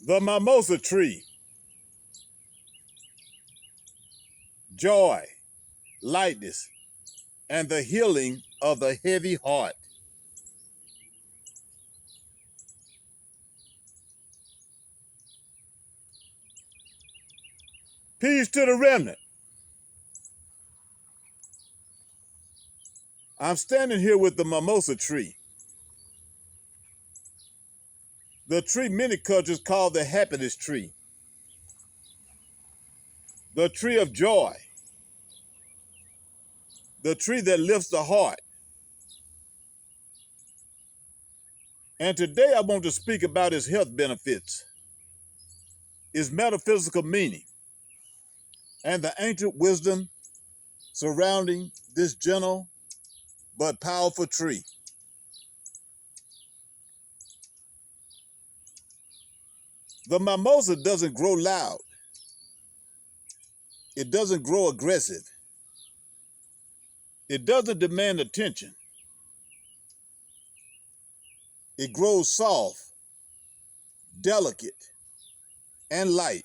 The Mimosa Tree. Joy, lightness, and the healing of the heavy heart. Peace to the remnant. I'm standing here with the Mimosa Tree. The tree many cultures call the happiness tree. The tree of joy. The tree that lifts the heart. And today I want to speak about its health benefits, its metaphysical meaning, and the ancient wisdom surrounding this gentle but powerful tree. The mimosa doesn't grow loud. It doesn't grow aggressive. It doesn't demand attention. It grows soft, delicate, and light.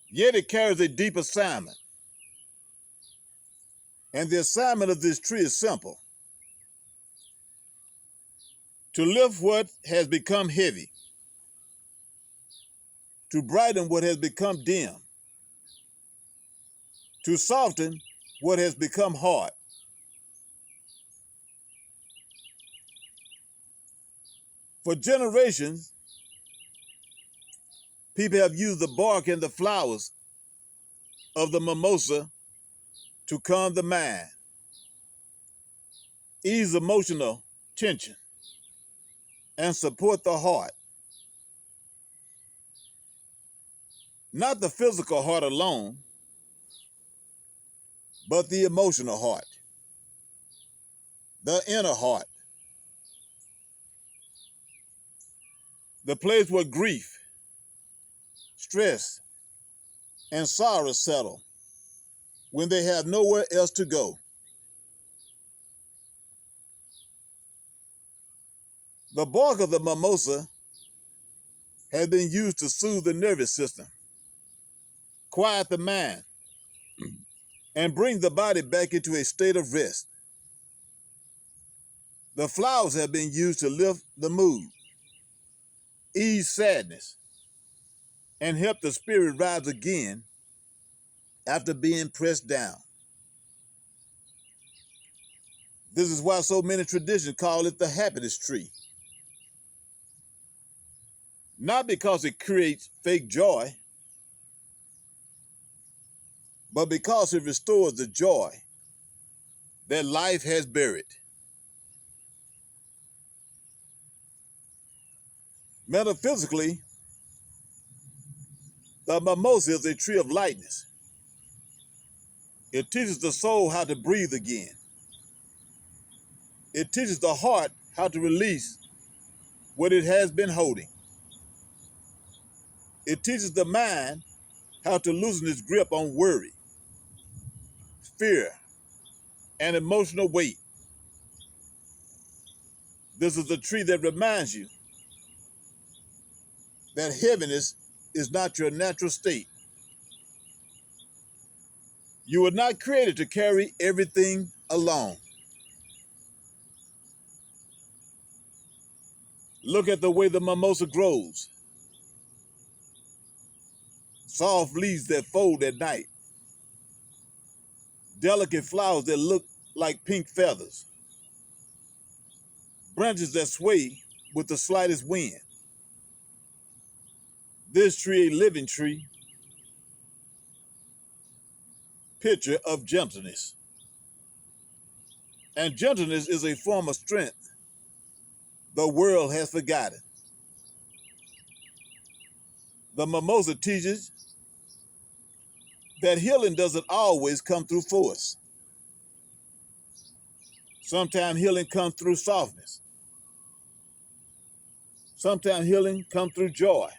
Yet it carries a deep assignment. And the assignment of this tree is simple: to lift what has become heavy, to brighten what has become dim, to soften what has become hard. For generations, people have used the bark and the flowers of the mimosa to calm the mind, ease emotional tension, and support the heart. Not the physical heart alone, but the emotional heart, the inner heart, the place where grief, stress, and sorrow settle when they have nowhere else to go. The bark of the mimosa has been used to soothe the nervous system, quiet the mind, and bring the body back into a state of rest. The flowers have been used to lift the mood, ease sadness, and help the spirit rise again after being pressed down. This is why so many traditions call it the happiness tree. Not because it creates fake joy, but because it restores the joy that life has buried. Metaphysically, the mimosa is a tree of lightness. It teaches the soul how to breathe again. It teaches the heart how to release what it has been holding. It teaches the mind how to loosen its grip on worry, fear, and emotional weight. This is a tree that reminds you that heaviness is not your natural state. You were not created to carry everything alone. Look at the way the mimosa grows. Soft leaves that fold at night. Delicate flowers that look like pink feathers. Branches that sway with the slightest wind. This tree, a living tree, picture of gentleness. And gentleness is a form of strength the world has forgotten. The mimosa teaches that healing doesn't always come through force. Sometimes healing comes through softness. Sometimes healing comes through joy.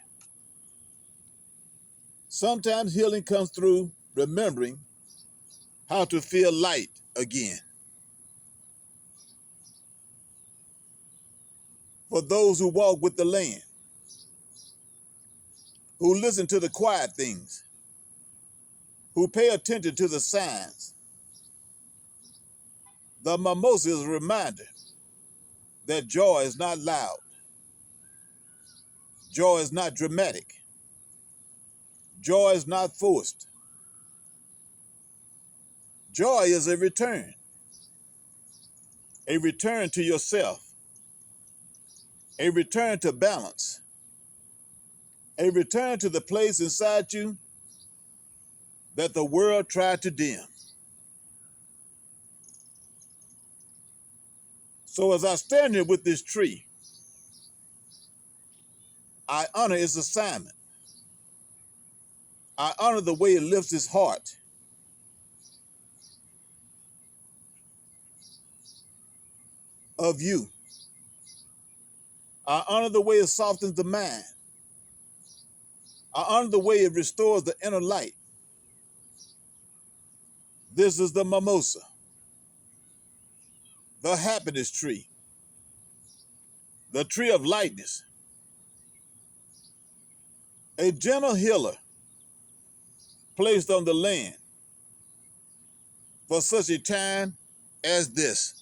Sometimes healing comes through remembering how to feel light again. for those who walk with the land, who listen to the quiet things, who pay attention to the signs. The mimosa is a reminder that joy is not loud, joy is not dramatic, joy is not forced. Joy is a return to yourself, a return to balance, a return to the place inside you that the world tried to dim. So as I stand here with this tree, I honor its assignment. I honor the way it lifts its heart. Of you. I honor the way it softens the mind. I honor the way it restores the inner light. This is the mimosa, the happiness tree, the tree of lightness, a gentle healer placed on the land for such a time as this.